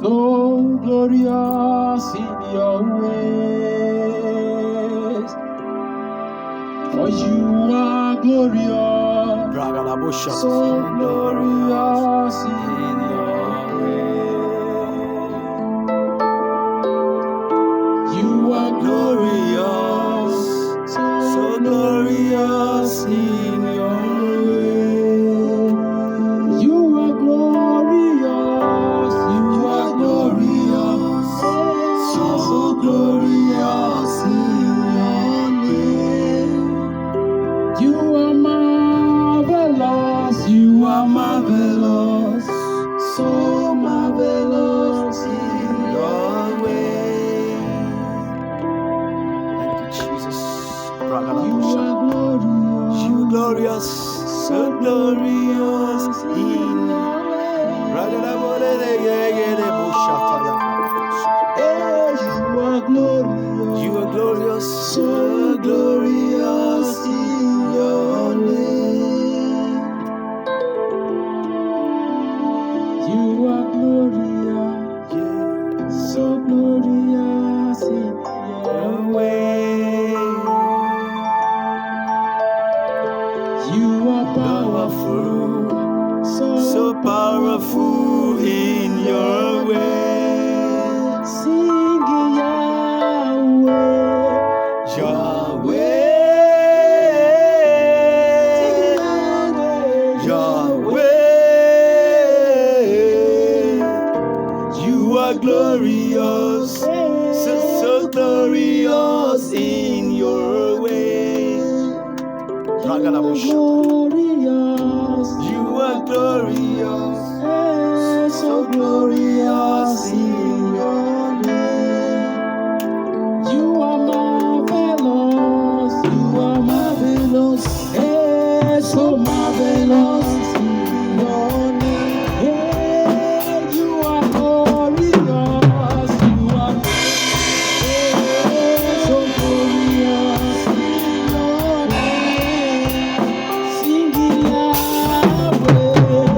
so glorious in your ways. For you are glorious, so glorious in your ways. You are glorious, so glorious in your ways. You are glorious, so glorious in your name. You are marvelous, so marvelous in your way. Thank you, Jesus. You are glorious, So glorious in your way. You are glorious, so glorious in your name. You are glorious, so glorious in your way. You are powerful, So powerful in your way. Singing Yahweh, You are glorious, so glorious in your way. glorious, You are glorious, so glorious in your name. You are marvelous, so marvelous in your name. You are glorious, so glorious in your name. Singing Yahweh,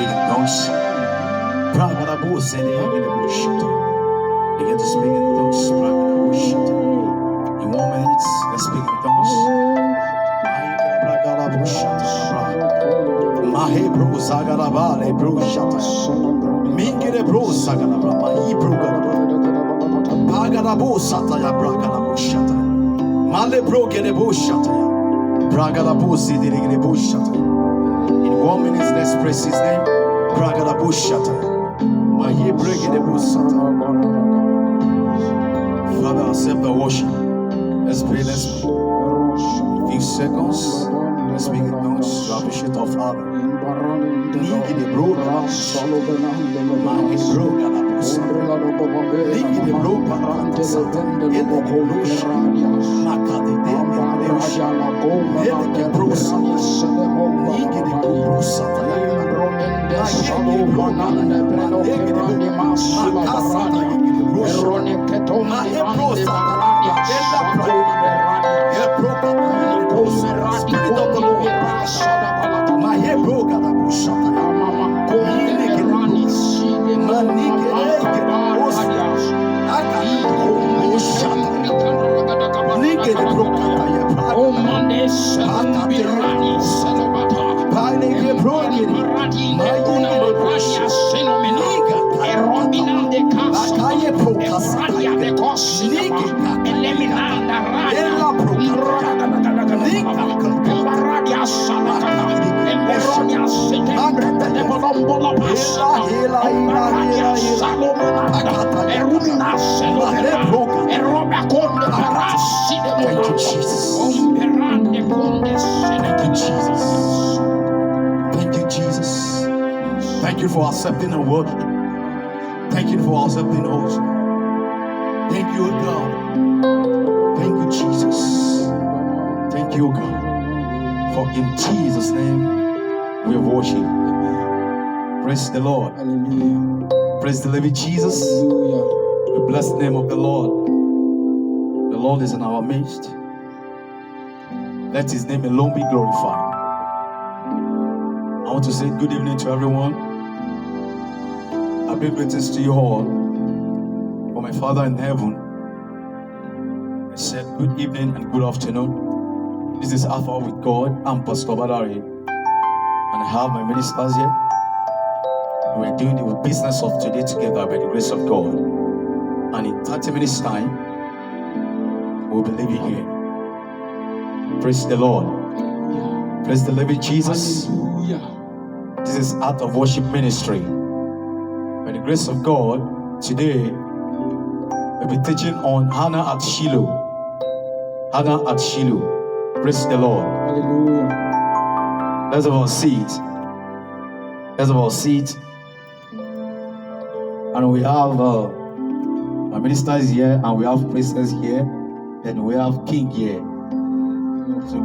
speak in tongues. Begin to speak in tongues. In 1 minute, let's speak in tongues. Mahe bro zagaraba le bro shata. Mingere bro zagaraba mahi bro garaba. Bagarabo sata ya bragarabo shata. Male bro gerebo shata ya. Bragarabo sidirigere bo shata. In 1 minute, let's praise his name. Bragarabo shata. Mahi bro gerebo sata. Father, accept the worship. Let's pray, let's pray. A few seconds. Let's speak in tongues to appreciate our Father. Nigi de broga, magi broga la bosa. Nigi de broga, ele de broga, makade de broga, ele de broga, nigi de broga, nigi de broga, nigi de broga, makasa nigi de broga, nagi broga, ele broga, Spirit of the Lord, my head broke at the bush. Thank you, Jesus. Thank you, Jesus. Thank you, Jesus. Thank you for accepting the word. Thank you for accepting us. Thank you, God. Thank you, Jesus. Thank you, God. For in Jesus' name we worship. Praise the Lord. Hallelujah. Praise the living Jesus. Hallelujah. We bless the name of the Lord. The Lord is in our midst. Let his name alone be glorified. I want to say good evening to everyone. I bring greetings to you all. For my Father in heaven, I said good evening and good afternoon. This is Alpha with God. I'm Pastor Badari, and I have my ministers here. We're doing the business of today together by the grace of God. And in 30 minutes time, we'll be leaving here. Praise the Lord. Praise the living Jesus. Hallelujah. This is Art of Worship Ministry. By the grace of God, today we'll be teaching on Hannah at Shiloh. Hannah at Shiloh. Praise the Lord. Hallelujah. Let's have our seat. Let's have our seat. And we have our ministers here, and we have priestess here, and we have king here. So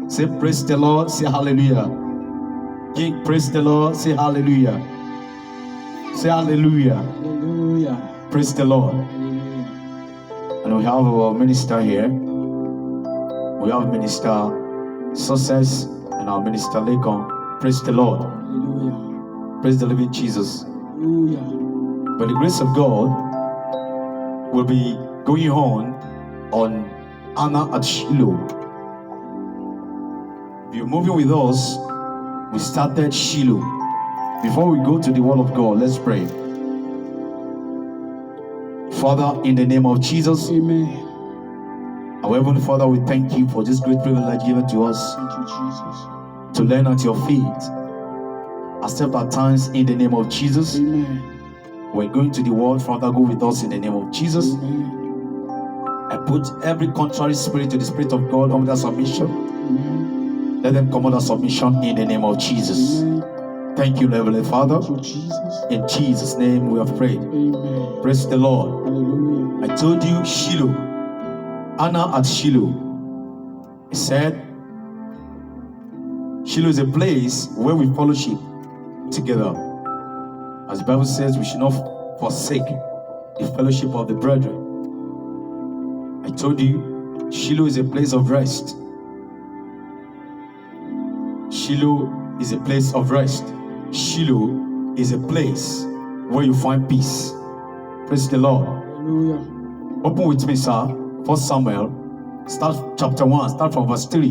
say praise the Lord, say hallelujah. King, praise the Lord, say hallelujah. Say hallelujah. Hallelujah. Praise the Lord. Hallelujah. And we have our minister here. We have Minister Success and our Minister Lekon. Praise the Lord. Hallelujah. Praise the living Jesus. Hallelujah. By the grace of God, we'll be going on Hannah at Shiloh. If you're moving with us, we started Shiloh. Before we go to the word of God, let's pray. Father, in the name of Jesus, Amen. our Heavenly Father, we thank you for this great privilege given to us Thank you, Jesus. to learn at your feet. Accept our thanks in the name of Jesus. Amen. We're going to the word. Father, go with us in the name of Jesus. Amen. I put every contrary spirit to the Spirit of God under submission. Amen. Let them come under submission in the name of Jesus. Amen. Thank you, Heavenly Father. Thank you, Jesus. In Jesus' name we have prayed. Amen. Praise the Lord. Hallelujah. I told you Shiloh. Hannah at Shiloh. He said, Shiloh is a place where we fellowship together. As the Bible says, we should not forsake the fellowship of the brethren. I told you, Shiloh is a place of rest. Shiloh is a place of rest. Shiloh is a place where you find peace. Praise the Lord. Hallelujah. Open with me, sir. 1 Samuel, start chapter 1, start from verse 3.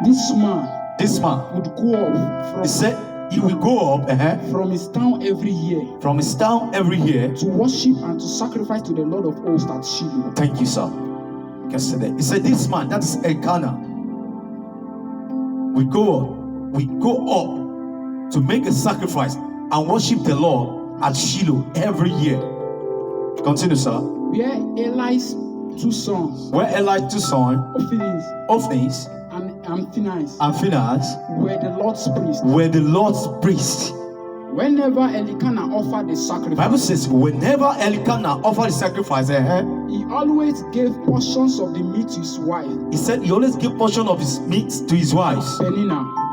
This man This man, would go up he said he will go up from his town every year from his town every year. to worship and to sacrifice to the Lord of hosts at Shiloh. Thank you, sir. You can say that. He said, this man, that is Elkanah, we go up to make a sacrifice and worship the Lord at Shiloh every year. Continue, sir. Where Eli's two sons, Where Eli's two sons, Ophnis Ophnis and Phinehas, and Phinehas, were the Lord's priests. were the Lord's priests. Whenever Elkanah offered a The sacrifice, Bible says, whenever Elkanah offered a sacrifice, he always gave portions of the meat to his wife, he said he always give portion of his meat to his wives,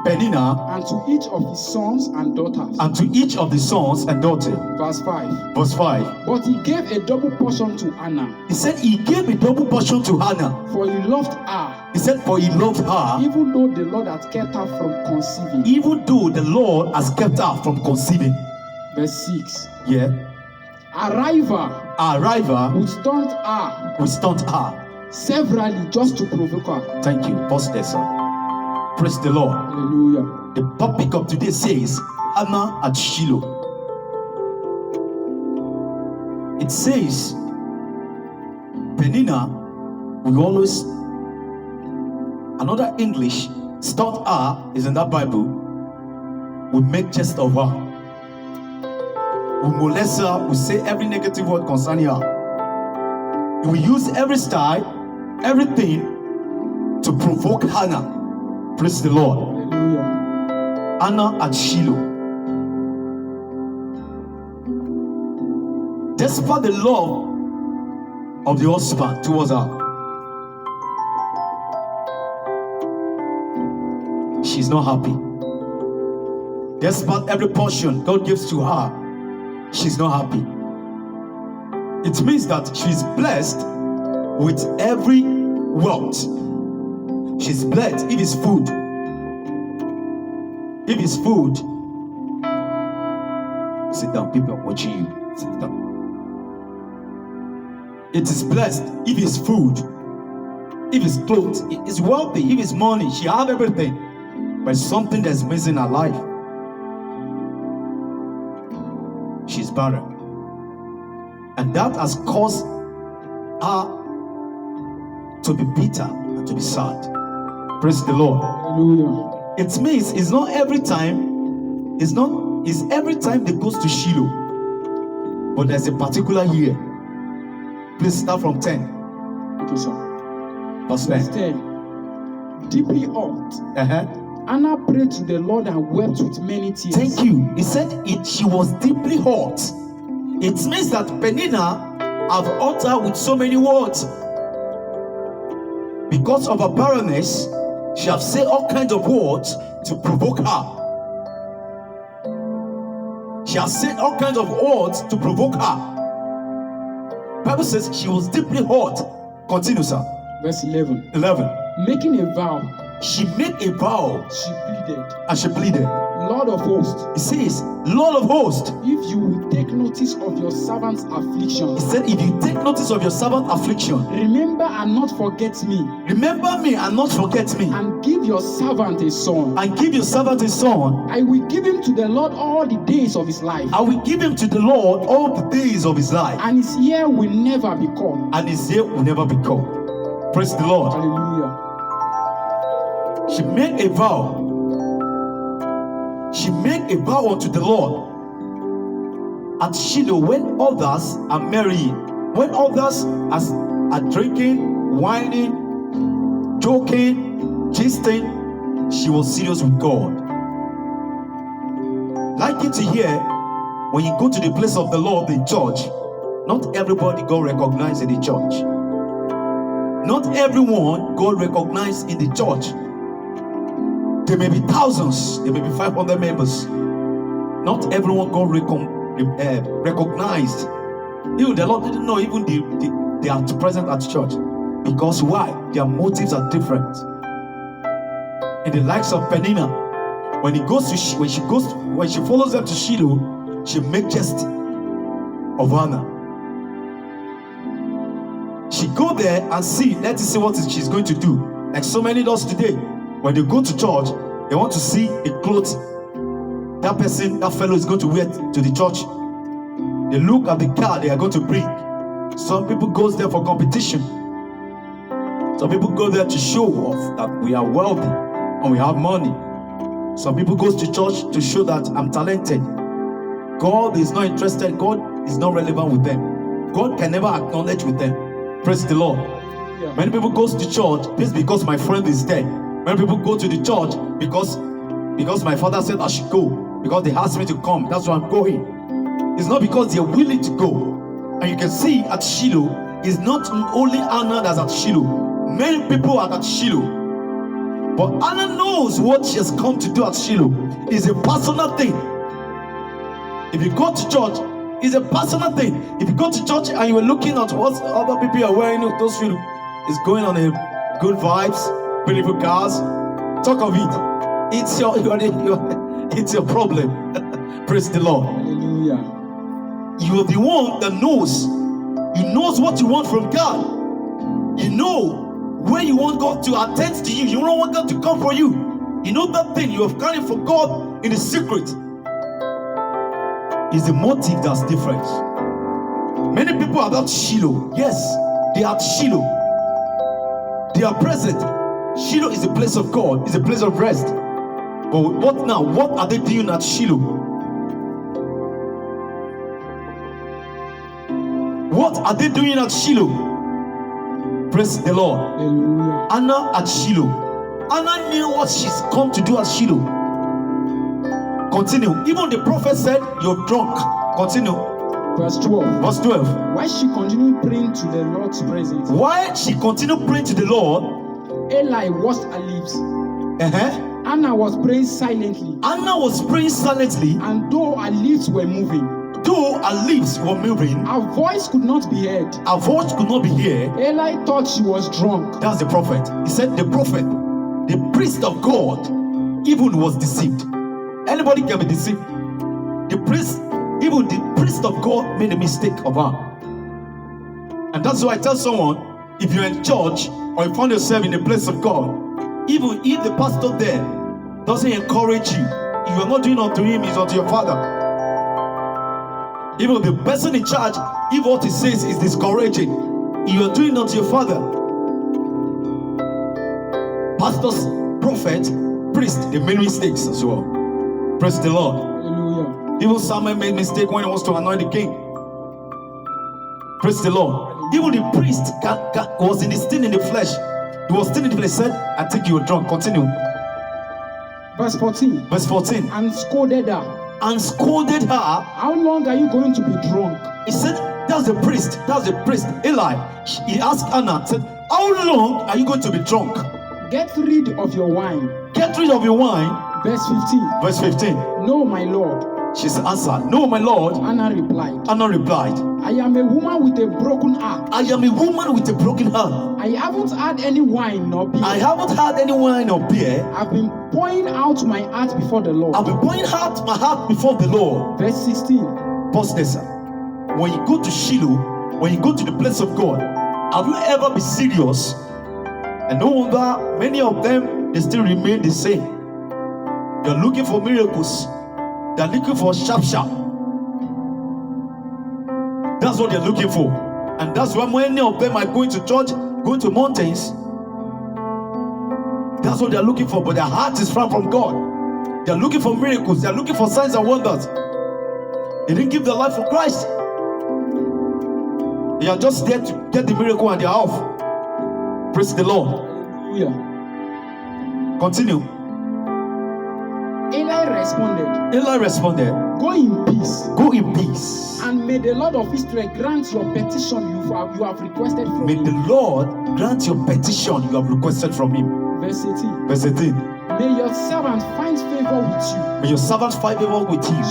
Peninnah, and to each of his sons and daughters. and to each of the sons and daughters. Verse 5. Verse 5. But he gave a double portion to Anna, He said he gave a double portion to Hannah. for he loved her, He said, for he loved her, even though the Lord had kept her from conceiving. even though the Lord has kept her from conceiving. Verse 6. Yeah. A rival Our rival would stunt her will stunt her. severally just to provoke her. Thank you. Pause there, sir. Praise the Lord. Hallelujah. The topic of today says Hannah at Shiloh. It says Peninnah will always, another English, stunt her is in that Bible, will make jest of her, will molest her, will say every negative word concerning her. He will use every style, everything to provoke Hannah. Praise the Lord. Hallelujah. Hannah at Shiloh. Despite the love of the husband towards her, she's not happy. Despite every portion God gives to her, she's not happy. It means that she's blessed with every wealth. She's blessed if it's food. If it's food, sit down, people are watching you. Sit down. It is blessed if it's food, if it's clothes, it's wealthy, if it's money, she has everything. But something that's missing in her life. She's barren. And that has caused her to be bitter and to be sad. Praise the Lord. Hallelujah. It means it's not every time, it's every time they goes to Shiloh. But there's a particular year. Please start from 10. Okay, sir. Verse Verse 10. 10. Deeply hurt, Anna prayed to the Lord and wept with many tears. Thank you. He said she was deeply hurt. It means that Peninnah have hurt her with so many words. Because of her barrenness, she have said all kinds of words to provoke her. She has said all kinds of words to provoke her. Bible says she was deeply hurt. Continue, sir. Verse 11. 11. Making a vow, She made a vow she pleaded, and she pleaded. Lord of hosts, It says, Lord of hosts. if you will take notice of your servant's He affliction, said, if you take notice of your servant affliction, remember and not forget me, remember me and not forget me, and give your servant a son. and give your servant a son. I will give him to the Lord all the days of his life, I will give him to the Lord all the days of his life, and his year will never be cut. and his year will never be cut. Praise the Lord. Hallelujah. She made a vow. She made a vow unto the Lord at Shiloh when others are marrying, when others are drinking, whining, joking, gisting. She was serious with God. Like it here, when you go to the place of the Lord, the church, not everybody God recognized in the church. Not everyone God recognized in the church. There may be thousands, there may be 500 members. Not everyone God recognized. Even the Lord didn't know even they are present at church. Because why? Their motives are different. In the likes of Peninnah, when she follows them to Shiloh, she makes jest of Hannah. She go there and see, let's see what she's going to do. Like so many does today. When they go to church, they want to see a clothes that fellow is going to wear to the church. They look at the car they are going to bring. Some people goes there for competition. Some people go there to show off that we are wealthy and we have money. Some people goes to church to show that I'm talented. God is not interested. God is not relevant with them. God can never acknowledge with them. Praise the Lord. Yeah. Many people goes to church just because my friend is there. Many people go to the church because my father said I should go. Because they asked me to come. That's why I'm going. It's not because they're willing to go. And you can see at Shiloh, it's not only Anna that's at Shiloh. Many people are at Shiloh. But Anna knows what she has come to do at Shiloh. It's a personal thing. If you go to church, it's a personal thing. If you go to church and you are looking at what other people are wearing, those people is going on a good vibes, beautiful cars. Talk of it. It's your problem. Praise the Lord. Hallelujah. You are the one that knows. You knows what you want from God. You know where you want God to attend to you. You don't want God to come for you. You know that thing you have carried for God in the secret. It's the motive that's different. Many people are about Shiloh. Yes, they are at Shiloh. They are present. Shiloh is a place of God. It's a place of rest. But what now? What are they doing at Shiloh? What are they doing at Shiloh? Praise the Lord. Hallelujah. Anna at Shiloh. Anna knew what she's come to do at Shiloh. Continue. Even the prophet said, you're drunk. Continue. Verse 12. Verse 12. While she continued praying to the Lord's presence, While she continued praying to the Lord, Eli washed her lips. Anna was praying silently, Anna was praying silently, and though her lips were moving, though her lips were moving, her voice could not be heard. her voice could not be heard. Eli thought she was drunk. That's the prophet. He said the prophet, the priest of God, even was deceived. Anybody can be deceived. The priest, even the priest of God made a mistake of her. And that's why I tell someone, if you're in church or you find yourself in a place of God, even if the pastor there doesn't encourage you, if you're not doing unto him, it's unto your father. Even the person in charge, if what he says is discouraging, you are doing unto your father. Pastors, prophet, priest, they made mistakes as well. Praise the Lord. Hallelujah. Even Samuel made mistake when he was to anoint the king. Praise the Lord. Even the priest was still in the flesh. He was still in the flesh. He said, I think you were drunk. Continue. Verse 14. Verse 14. And scolded her. And scolded her. How long are you going to be drunk? He said, that's the priest. That's the priest. Eli. He asked Anna, said, how long are you going to be drunk? Get rid of your wine. Get rid of your wine. Verse 15. Verse 15. No, my Lord. She answered, no, my Lord. Anna replied, Anna replied, I am a woman with a broken heart. I am a woman with a broken heart. I haven't had any wine nor beer. I haven't had any wine or beer. I've been pouring out my heart before the Lord. I've been pouring out my heart before the Lord. Verse 16. Pause this. When you go to Shiloh, when you go to the place of God, have you ever been serious? And no wonder many of them, they still remain the same. They're looking for miracles. They're looking for sharp. That's what they're looking for. And that's why many of them are going to church, going to mountains. That's what they're looking for. But their heart is far from God. They're looking for miracles. They're looking for signs and wonders. They didn't give their life for Christ. They are just there to get the miracle and they're off. Praise the Lord. Hallelujah. Continue. Eli responded, Go in peace. Go in peace. And may the Lord of Israel grant your petition you have requested from May him. the Lord grant your petition you have requested from him. Verse 18. Verse 18. May your servant find favor with you. May your servant find favor with you.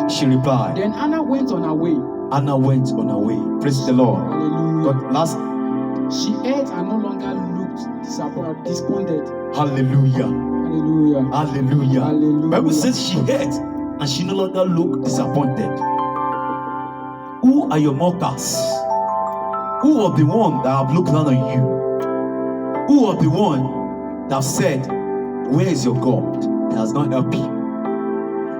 She replied. Then Anna went on her way. Anna went on her way. Praise the Lord. Hallelujah. God, last. She ate and no longer looked despondent. Hallelujah. Hallelujah. Hallelujah. Hallelujah. Bible says she heard and she no longer looked disappointed. Who are your mockers? Who are the one that have looked down on you? Who are the one that have said, where is your God? That has not helped you.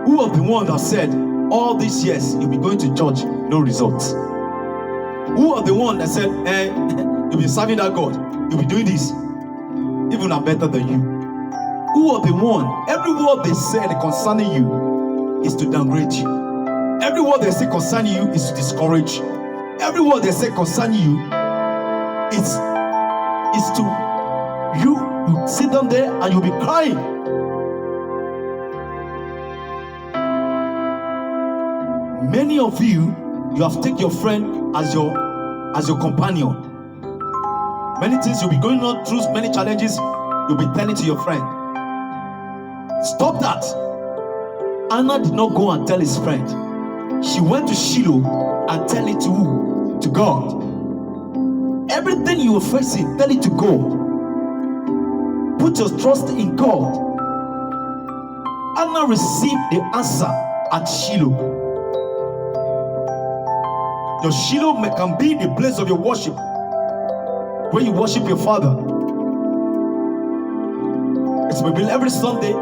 Who are the one that said, all these years you'll be going to church, no results? Who are the one that said, you'll be serving that God, you'll be doing this, even I'm better than you? Who are the one? Every word they said concerning you is to downgrade you. Every word they say concerning you is to discourage you. Every word they say concerning you is to you sit down there and you'll be crying. Many of you have taken your friend as your companion. Many things you'll be going on through, many challenges you'll be telling to your friend. Stop that. Anna did not go and tell his friend. She went to Shiloh and tell it to who? To God. Everything you are facing, tell it to God. Put your trust in God. Anna received the answer at Shiloh. Your Shiloh can be the place of your worship, where you worship your Father. It's maybe every Sunday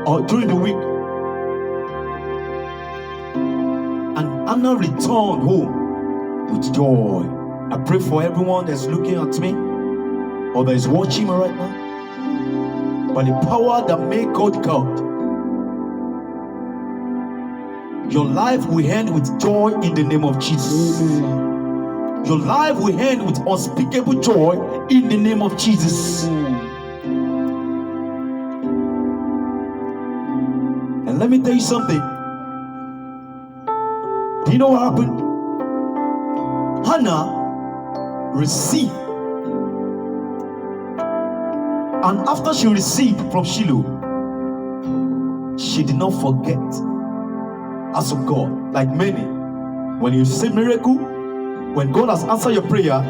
or during the week. And Anna returned home with joy. I pray for everyone that's looking at me or that is watching me right now. By the power that made God God, your life will end with joy in the name of Jesus. Amen. Your life will end with unspeakable joy in the name of Jesus. Amen. And let me tell you something. Do you know what happened? Hannah received. And after she received from Shiloh, she did not forget as of God. Like many, when you say miracle, when God has answered your prayer,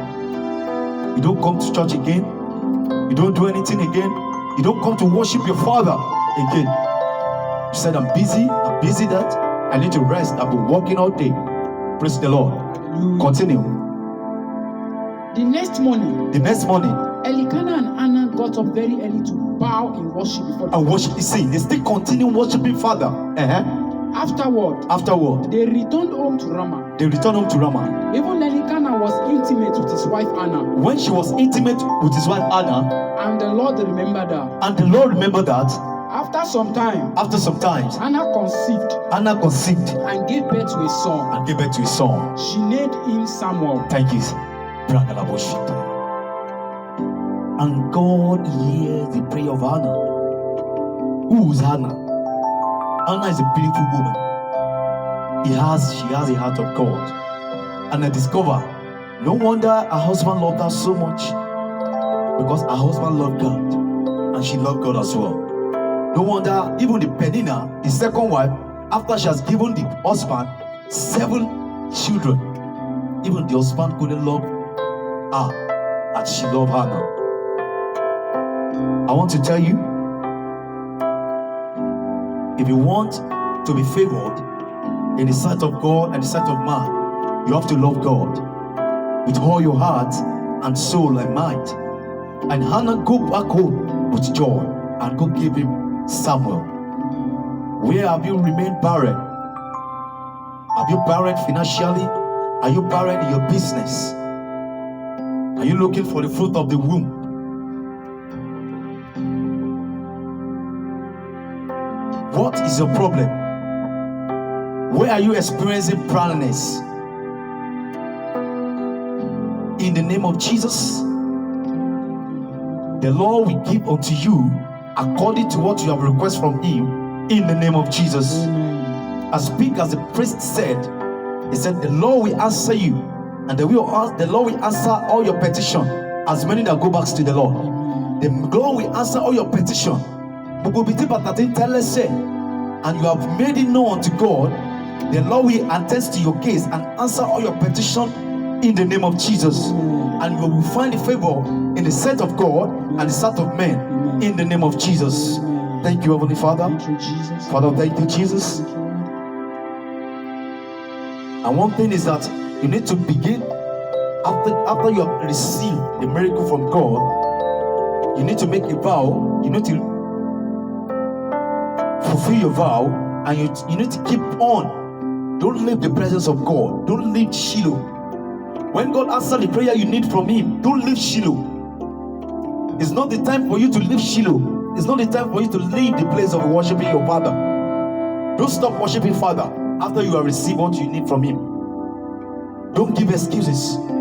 you don't come to church again. You don't do anything again. You don't come to worship your Father again. You said, I'm busy that. I need to rest. I've been working all day. Praise the Lord. Continue. The next morning, Elkanah and Anna got up very early to bow in worship before the and worship. You see, they still continue worshiping Father. Afterward, they returned home to Ramah. Even Elkanah was intimate with his wife Anna. When she was intimate with his wife Anna, and the Lord remembered that. After some time, Anna conceived and gave birth to a son. She named him Samuel. Thank you. And God hears the prayer of Hannah. Who is Hannah? Hannah is a beautiful woman. She has a heart of God. And I discover, no wonder her husband loved her so much, because her husband loved God and she loved God as well. No wonder even the Penina, the second wife, after she has given the husband 7 children, even the husband couldn't love her as she loved Hannah. I want to tell you, if you want to be favored in the sight of God and the sight of man, you have to love God with all your heart and soul and mind. And Hannah go back home with joy and go give him Samuel. Where have you remained barren? Are you barren financially? Are you barren in your business? Are you looking for the fruit of the womb? What is your problem? Where are you experiencing barrenness? In the name of Jesus, the Lord will give unto you according to what you have requested from Him, in the name of Jesus. Amen. As big as the priest said, he said, the Lord will answer you, and the Lord will answer all your petition. As many that go back to the Lord, the Lord will answer all your petition. And you have made it known to God, the Lord will attest to your case and answer all your petition in the name of Jesus. And you will find the favor in the sight of God and the sight of men in the name of Jesus. Thank you, Heavenly Father. Thank you, Jesus. Father, thank you, Jesus. Thank you, Lord. And one thing is that you need to begin after you have received the miracle from God. You need to make a vow. You need to fulfill your vow, and you need to keep on. Don't leave the presence of God. Don't leave Shiloh. When God answers the prayer you need from Him, don't leave Shiloh. It's not the time for you to leave Shiloh. It's not the time for you to leave the place of worshiping your Father. Don't stop worshiping Father after you have received what you need from Him. Don't give excuses.